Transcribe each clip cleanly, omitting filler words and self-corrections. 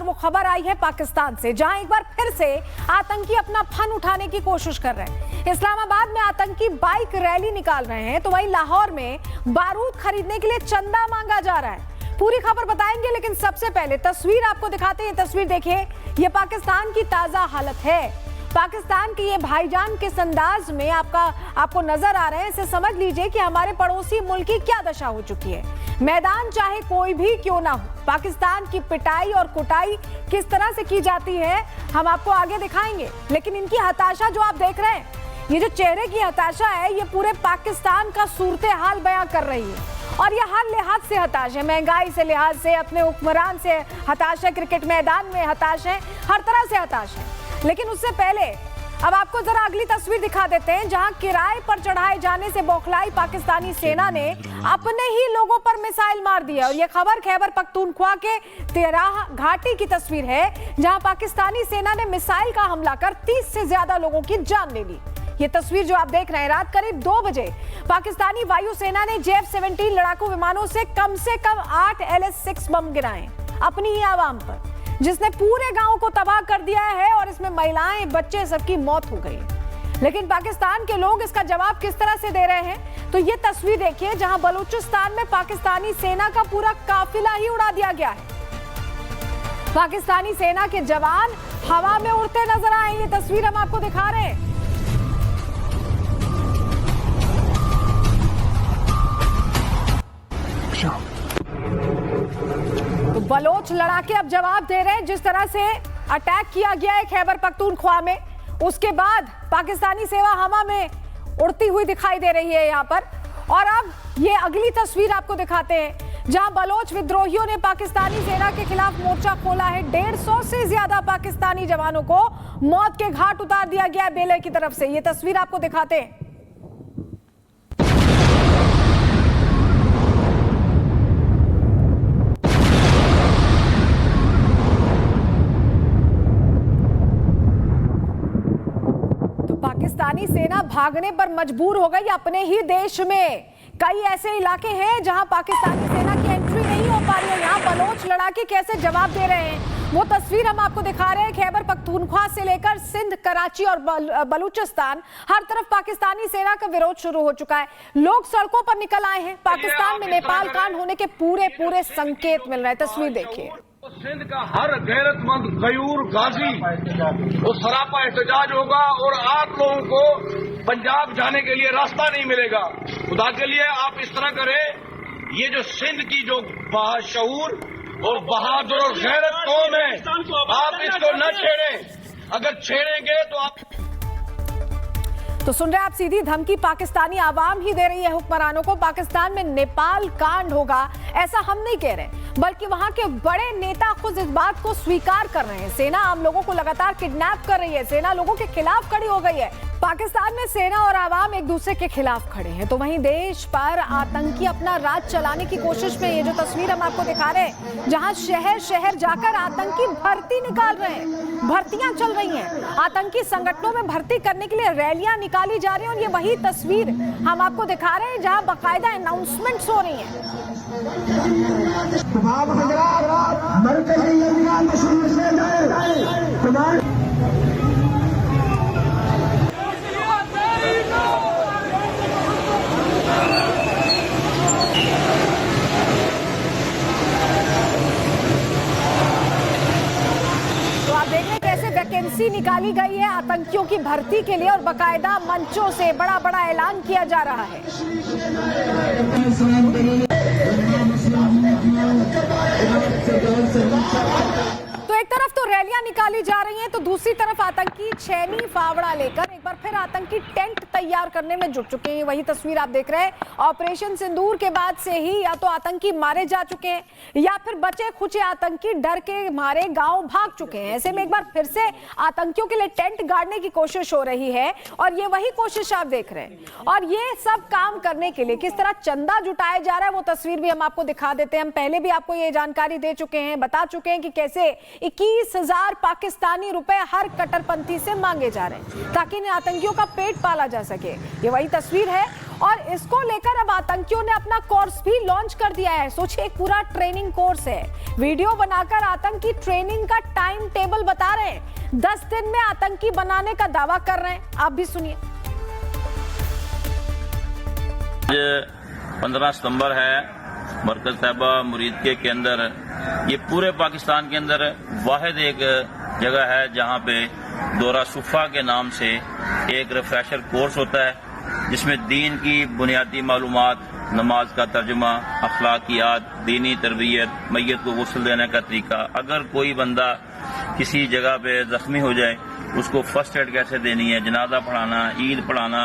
और वो खबर आई है पाकिस्तान से, जहां एक बार फिर से आतंकी अपना फन उठाने की कोशिश कर रहे हैं। इस्लामाबाद में आतंकी बाइक रैली निकाल रहे हैं, तो वहीं लाहौर में बारूद खरीदने के लिए चंदा मांगा जा रहा है। पूरी खबर बताएंगे, लेकिन सबसे पहले तस्वीर आपको दिखाते हैं। तस्वीर देखिए, ये पाकिस्तान की ताजा हालत है। पाकिस्तान के ये भाईजान किस अंदाज में आपको नजर आ रहे हैं, इसे समझ लीजिए कि हमारे पड़ोसी मुल्क की क्या दशा हो चुकी है। मैदान चाहे कोई भी क्यों ना हो, पाकिस्तान की पिटाई और कुटाई किस तरह से की जाती है हम आपको आगे दिखाएंगे। लेकिन इनकी हताशा जो आप देख रहे हैं, ये जो चेहरे की हताशा है, ये पूरे पाकिस्तान का सूरत हाल बयां कर रही है। और ये हर लिहाज से हताश है, महंगाई से लिहाज से, अपने हुक्मरान से हताश है, क्रिकेट मैदान में हताश है, हर तरह से हताश है। लेकिन उससे पहले अब आपको जरा अगली तस्वीर दिखा देते हैं, जहां किराए पर चढ़ाए जाने से बौखलाई पाकिस्तानी सेना ने अपने ही लोगों पर मिसाइल मार दिया। और यह खबर खैबर पख्तूनख्वा के तेराह घाटी की तस्वीर है, जहां पाकिस्तानी सेना ने मिसाइल का हमला कर 30 से ज्यादा लोगों की जान ले ली। ये तस्वीर जो आप देख रहे हैं, रात करीब 2 बजे पाकिस्तानी वायुसेना ने JF-17 लड़ाकू विमानों से कम 8 LS-6 बम गिराए अपनी ही आवाम पर, जिसने पूरे गांव को तबाह कर दिया है। और इसमें महिलाएं, बच्चे, सबकी मौत हो गई। लेकिन पाकिस्तान के लोग इसका जवाब किस तरह से दे रहे हैं, तो ये तस्वीर देखिए, जहां बलूचिस्तान में पाकिस्तानी सेना का पूरा काफिला ही उड़ा दिया गया है। पाकिस्तानी सेना के जवान हवा में उड़ते नजर आए। ये तस्वीर हम आपको दिखा रहे हैं। तो बलोच लड़ाके अब जवाब दे रहे हैं। जिस तरह से अटैक किया गया है खैबर पख्तूनख्वा में, उसके बाद पाकिस्तानी सेना हवा में उड़ती हुई दिखाई दे रही है यहां पर। और अब ये अगली तस्वीर आपको दिखाते हैं, जहां बलोच विद्रोहियों ने पाकिस्तानी सेना के खिलाफ मोर्चा खोला है। 150 से ज्यादा पाकिस्तानी जवानों को मौत के घाट उतार दिया गया है बेले की तरफ से। ये तस्वीर आपको दिखाते हैं। पाकिस्तानी सेना भागने पर मजबूर हो गई अपने ही देश में। कई ऐसे इलाके हैं जहां पाकिस्तानी सेना की एंट्री नहीं हो पा रही है। यहां बलोच लड़ाके कैसे जवाब दे रहे हैं, वो तस्वीर हम आपको दिखा रहे हैं। खैबर पख्तूनख्वा से लेकर सिंध, कराची और बलूचिस्तान, हर तरफ पाकिस्तानी सेना का विरोध शुरू हो चुका है। लोग सड़कों पर निकल आए हैं। पाकिस्तान में नेपाल कांड होने के पूरे संकेत मिल रहे हैं। तस्वीर देखिए। सिंध का हर गैरतमंद गयूर गाजी वो सरापा एहतजाज होगा और आप लोगों को पंजाब जाने के लिए रास्ता नहीं मिलेगा। खुदा के लिए आप इस तरह करें, ये जो सिंध की जो बाशऊर और बहादुर और गैरत कौम है, आप इसको न छेड़ें। अगर छेड़ेंगे तो आप तो सुन रहे हैं आप, सीधी धमकी पाकिस्तानी आवाम ही दे रही है हुक्मरानों को। पाकिस्तान में नेपाल कांड होगा ऐसा हम नहीं कह रहे, बल्कि वहां के बड़े नेता खुद इस बात को स्वीकार कर रहे हैं। सेना आम लोगों को लगातार किडनैप कर रही है, सेना लोगों के खिलाफ खड़ी हो गई है। पाकिस्तान में सेना और आवाम एक दूसरे के खिलाफ खड़े हैं, तो वहीं देश पर आतंकी अपना राज चलाने की कोशिश में। ये जो तस्वीर हम आपको दिखा रहे हैं, जहां शहर शहर जाकर आतंकी भर्ती निकाल रहे हैं, भर्तियां चल रही हैं। आतंकी संगठनों में भर्ती करने के लिए रैलियां निकाली जा रही हैं। और ये वही तस्वीर हम आपको दिखा रहे हैं, जहां बाकायदा अनाउंसमेंट्स हो रही हैं। तो आप देख रहे हैं कैसे वैकेंसी निकाली गई है आतंकियों की भर्ती के लिए, और बाकायदा मंचों से बड़ा ऐलान किया जा रहा है। तो एक तरफ तो रैलियां निकाली जा रही हैं, तो दूसरी तरफ आतंकी छैनी फावड़ा लेकर एक बार फिर आतंकी टेंट तैयार करने में जुट चुके हैं। वही तस्वीर आप देख रहे हैं। ऑपरेशन सिंदूर के बाद से ही या तो आतंकी मारे जा चुके हैं, या फिर बचे खुचे आतंकी डर के मारे गांव भाग चुके हैं। ऐसे में एक बार फिर से आतंकियों के लिए टेंट गाड़ने की कोशिश हो रही है, और ये वही कोशिश आप देख रहे हैं। और ये सब काम करने के लिए किस तरह चंदा जुटाया जा रहा है, वो तस्वीर भी हम आपको दिखा देते हैं। हम पहले भी आपको ये जानकारी दे चुके हैं, बता चुके हैं कि कैसे 21,000 पाकिस्तानी रुपए हर कट्टरपंथी से मांगे जा रहे हैं, ताकि इन आतंकियों का पेट पाला जा सके। ये वही तस्वीर है। और इसको लेकर अब आतंकियों ने अपना कोर्स भी लॉन्च कर दिया है। सोचिए, एक पूरा ट्रेनिंग कोर्स है। वीडियो बनाकर आतंकी ट्रेनिंग का टाइम टेबल बता रहे हैं। 10 दिन में आतंकी बनाने का दावा कर रहे हैं। आप भी सुनिए। 15 सितंबर है, मरकज साहिबा मुरीदके के अंदर, ये पूरे पाकिस्तान के अंदर वाहिद एक जगह है जहां पे दौरा सुफ़ा के नाम से एक रिफ्रेशर कोर्स होता है, जिसमें दीन की बुनियादी मालूमात, नमाज का तर्जुमा, अखलाकियात, दीनी तरबियत, मैयत को गुस्ल देने का तरीका, अगर कोई बंदा किसी जगह पे जख्मी हो जाए उसको फर्स्ट एड कैसे देनी है, जनाजा पढ़ाना, ईद पढ़ाना,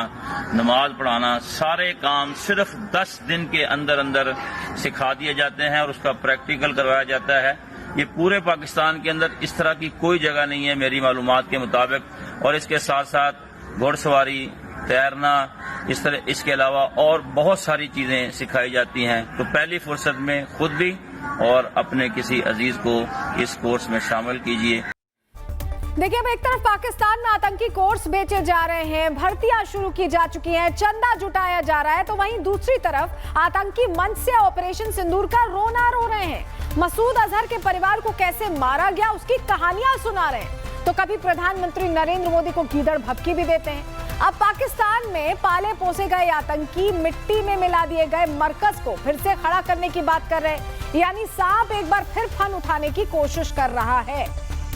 नमाज पढ़ाना, सारे काम सिर्फ 10 दिन के अंदर अंदर सिखा दिए जाते हैं और उसका प्रैक्टिकल करवाया जाता है। ये पूरे पाकिस्तान के अंदर इस तरह की कोई जगह नहीं है मेरी मालूमात के मुताबिक। और इसके साथ साथ घुड़सवारी, तैरना, इस तरह इसके अलावा और बहुत सारी चीजें सिखाई जाती हैं। तो पहली फुर्सत में खुद भी और अपने किसी अजीज को इस कोर्स में शामिल कीजिए। देखिए, अब एक तरफ पाकिस्तान में आतंकी कोर्स बेचे जा रहे हैं, भर्तियां शुरू की जा चुकी हैं, चंदा जुटाया जा रहा है, तो वहीं दूसरी तरफ आतंकी मंच से ऑपरेशन सिंदूर का रोना रो रहे हैं। मसूद अजहर के परिवार को कैसे मारा गया उसकी कहानियां सुना रहे हैं, तो कभी प्रधानमंत्री नरेंद्र मोदी को गीदड़ भभकी भी देते हैं। अब पाकिस्तान में पाले पोसे गए आतंकी मिट्टी में मिला दिए गए मरकज को फिर से खड़ा करने की बात कर रहे हैं, यानी सांप एक बार फिर फन उठाने की कोशिश कर रहा है।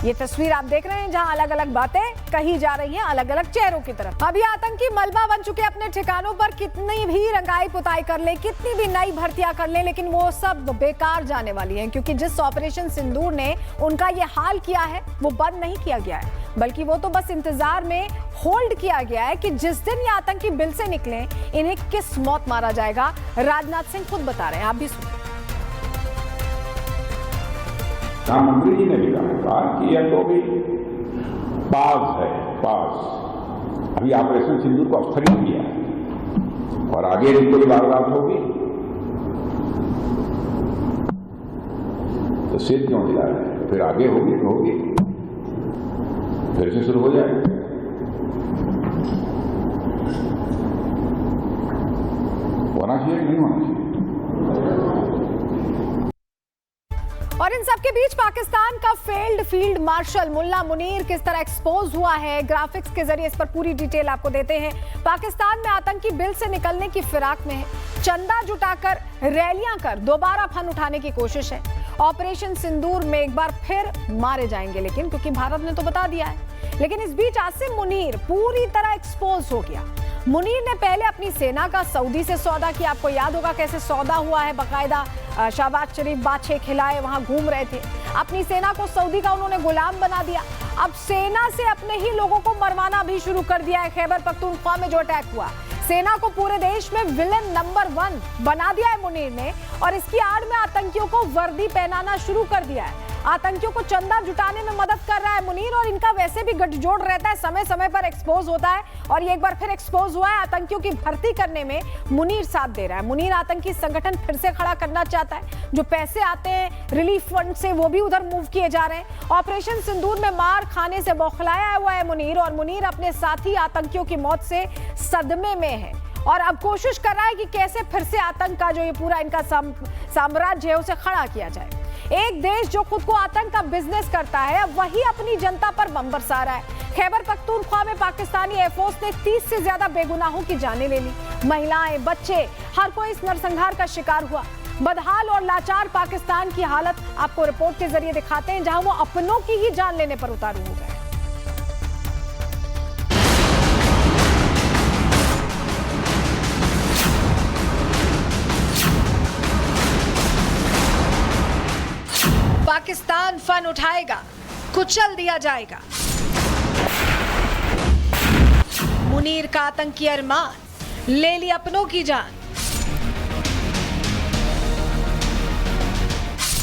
ये तस्वीर आप देख रहे हैं जहां अलग अलग बातें कही जा रही हैं अलग अलग चेहरों की तरफ। अभी आतंकी मलबा बन चुके अपने ठिकानों पर, कितनी भी रंगाई पुताई कर ले, कितनी भी नई भर्तियां कर ले, लेकिन वो सब बेकार जाने वाली हैं, क्योंकि जिस ऑपरेशन सिंदूर ने उनका ये हाल किया है वो बंद नहीं किया गया है, बल्कि वो तो बस इंतजार में होल्ड किया गया है कि जिस दिन ये आतंकी बिल से निकले इन्हें किस मौत मारा जाएगा। राजनाथ सिंह खुद बता रहे हैं, आप भी सुनिए। प्रधानमंत्री जी ने भी कहा कि यह तो भी पास है, पास अभी ऑपरेशन सिंदूर को स्थगित किया है और आगे भी कोई वारदात होगी तो सिद्ध क्यों दिला रहे हैं, फिर आगे होगी तो होगी, फिर से शुरू हो जाएगा। होना चाहिए नहीं होना चाहिए। और इन सबके बीच पाकिस्तान का फेल्ड फील्ड मार्शल मुल्ला मुनीर किस तरह एक्सपोज हुआ है, ग्राफिक्स के जरिए इस पर पूरी डिटेल आपको देते हैं। पाकिस्तान में आतंकी बिल से निकलने की फिराक में है, चंदा जुटाकर रैलियां कर दोबारा फन उठाने की कोशिश है। ऑपरेशन सिंदूर में एक बार फिर मारे जाएंगे, लेकिन क्योंकि भारत ने तो बता दिया है। लेकिन इस बीच आसिम मुनीर पूरी तरह एक्सपोज हो गया। मुनीर ने पहले अपनी सेना का सऊदी से सौदा किया, आपको याद होगा कैसे सौदा हुआ है, बाकायदा शहबाज शरीफ बाछे खिलाए वहां घूम रहे थे। अपनी सेना को सऊदी का उन्होंने गुलाम बना दिया। अब सेना से अपने ही लोगों को मरवाना भी शुरू कर दिया है। खैबर पख्तूनख्वा में जो अटैक हुआ, सेना को पूरे देश में विलेन नंबर 1 बना दिया है मुनीर ने, और इसकी आड़ में आतंकियों को वर्दी पहनाना शुरू कर दिया है। आतंकियों को चंदा जुटाने में मदद कर रहा है मुनीर, और इनका वैसे भी गठजोड़ रहता है, समय समय पर एक्सपोज होता है, और ये एक बार फिर एक्सपोज हुआ है। आतंकियों की भर्ती करने में मुनीर साथ दे रहा है। मुनीर आतंकी संगठन फिर से खड़ा करना चाहता है। जो पैसे आते हैं रिलीफ फंड से वो भी उधर मूव किए जा रहे हैं। ऑपरेशन सिंदूर में मार खाने से बौखलाया हुआ है मुनीर, और मुनीर अपने साथी आतंकियों की मौत से सदमे में है, और अब कोशिश कर रहा है कि कैसे फिर से आतंक का जो ये पूरा इनका साम्राज्य है उसे खड़ा किया जाए। एक देश जो खुद को आतंक का बिजनेस करता है, अब वही अपनी जनता पर बम बरसा रहा है। खैबर पख्तूनख्वा में पाकिस्तानी एयरफोर्स ने 30 से ज्यादा बेगुनाहों की जानें ले ली। महिलाएं, बच्चे, हर कोई इस नरसंहार का शिकार हुआ। बदहाल और लाचार पाकिस्तान की हालत आपको रिपोर्ट के जरिए दिखाते हैं, जहां वो अपनों की ही जान लेने पर उतारू हो गए। पाकिस्तान फन उठाएगा, कुचल दिया जाएगा। मुनीर का आतंकी अरमान ले ली अपनों की जान।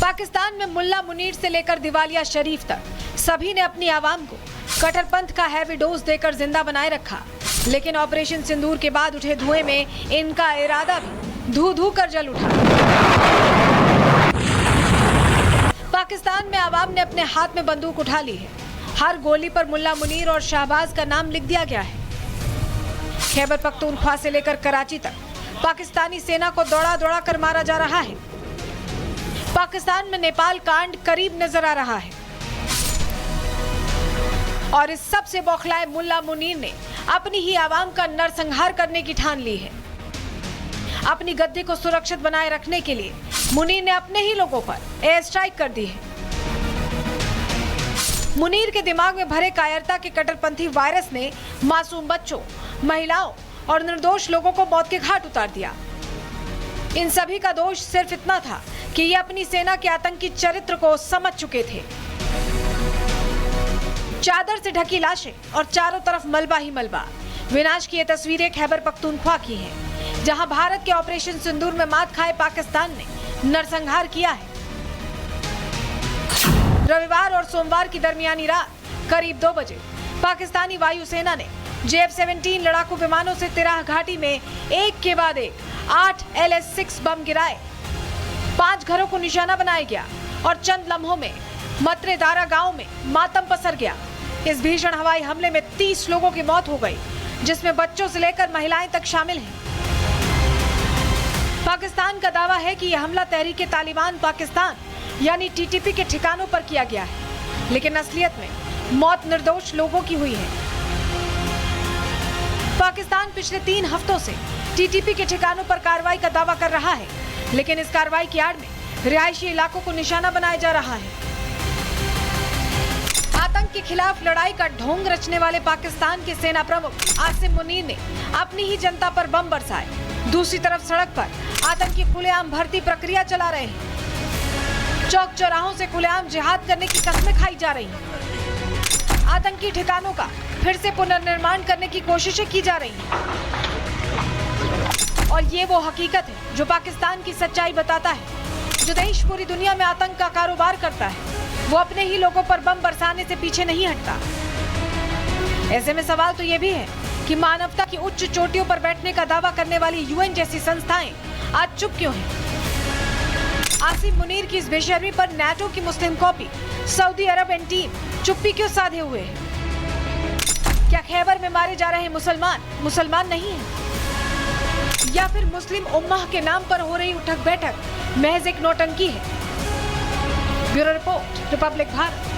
पाकिस्तान में मुल्ला मुनीर से लेकर दिवालिया शरीफ तक सभी ने अपनी आवाम को कट्टरपंथ का हैवी डोज देकर जिंदा बनाए रखा, लेकिन ऑपरेशन सिंदूर के बाद उठे धुएं में इनका इरादा भी धू धू कर जल उठा। पाकिस्तान में आवाम ने अपने हाथ में बंदूक उठा ली है। हर गोली पर मुल्ला मुनीर और शहबाज का नाम लिख दिया गया है। खैबर पख्तूनख्वा से लेकर कराची तक पाकिस्तानी सेना को दौड़ा दौड़ा कर मारा जा रहा है। पाकिस्तान में नेपाल कांड करीब नजर आ रहा है और इस सब से बौखलाए मुल्ला मुनीर ने अपनी ही आवाम का नरसंहार करने की ठान ली है। अपनी गद्दी को सुरक्षित बनाए रखने के लिए मुनीर ने अपने ही लोगों पर एयर स्ट्राइक कर दी है। मुनीर के दिमाग में भरे कायरता के कट्टरपंथी वायरस ने मासूम बच्चों, महिलाओं और निर्दोष लोगों को मौत के घाट उतार दिया। इन सभी का दोष सिर्फ इतना था कि ये अपनी सेना के आतंकी चरित्र को समझ चुके थे। चादर से ढकी लाशें और चारों तरफ मलबा ही मलबा। विनाश की ये तस्वीरें खैबर पख्तूनख्वा की हैं, जहां भारत के ऑपरेशन सिंदूर में मात खाए पाकिस्तान ने नरसंहार किया है। रविवार और सोमवार की दरमियानी रात करीब 2 बजे पाकिस्तानी वायुसेना ने JF-17 लड़ाकू विमानों से तिराह घाटी में एक के बाद एक 8 LS-6 बम गिराए। 5 घरों को निशाना बनाया गया और चंद लम्हों में मतरेदारा गांव में मातम पसर गया। इस भीषण हवाई हमले में 30 लोगों की मौत हो गई, जिसमें बच्चों से लेकर महिलाएं तक शामिल हैं। पाकिस्तान का दावा है कि यह हमला तहरीक तालिबान पाकिस्तान यानी TTP के ठिकानों पर किया गया है, लेकिन असलियत में मौत निर्दोष लोगों की हुई है। पाकिस्तान पिछले 3 हफ्तों से TTP के ठिकानों पर कार्रवाई का दावा कर रहा है, लेकिन इस कार्रवाई की आड़ में रिहायशी इलाकों को निशाना बनाया जा रहा है। आतंक के खिलाफ लड़ाई का ढोंग रचने वाले पाकिस्तान के सेना प्रमुख आसिम मुनीर ने अपनी ही जनता पर बम बरसाए। दूसरी तरफ सड़क पर आतंकी खुलेआम भर्ती प्रक्रिया चला रहे हैं। चौक चौराहों से खुलेआम जिहाद करने की कस्में खाई जा रही हैं। आतंकी ठिकानों का फिर से पुनर्निर्माण करने की कोशिशें की जा रही हैं। और ये वो हकीकत है जो पाकिस्तान की सच्चाई बताता है। जो देश पूरी दुनिया में आतंक का कारोबार करता है, वो अपने ही लोगों पर बम बरसाने से पीछे नहीं हटता। ऐसे में सवाल तो ये भी है कि मानवता की उच्च चोटियों पर बैठने का दावा करने वाली UN जैसी संस्थाएं आज चुप क्यों हैं? आसिम मुनीर की इस बेशर्मी पर NATO की Muslim copy Saudi Arab and team चुप्पी क्यों साधे हुए है? क्या खैबर में मारे जा रहे मुसलमान नहीं है, या फिर मुस्लिम उम्मह के नाम पर हो रही उठक बैठक महज एक नौटंकी है? Bureau report, Republic Bharat.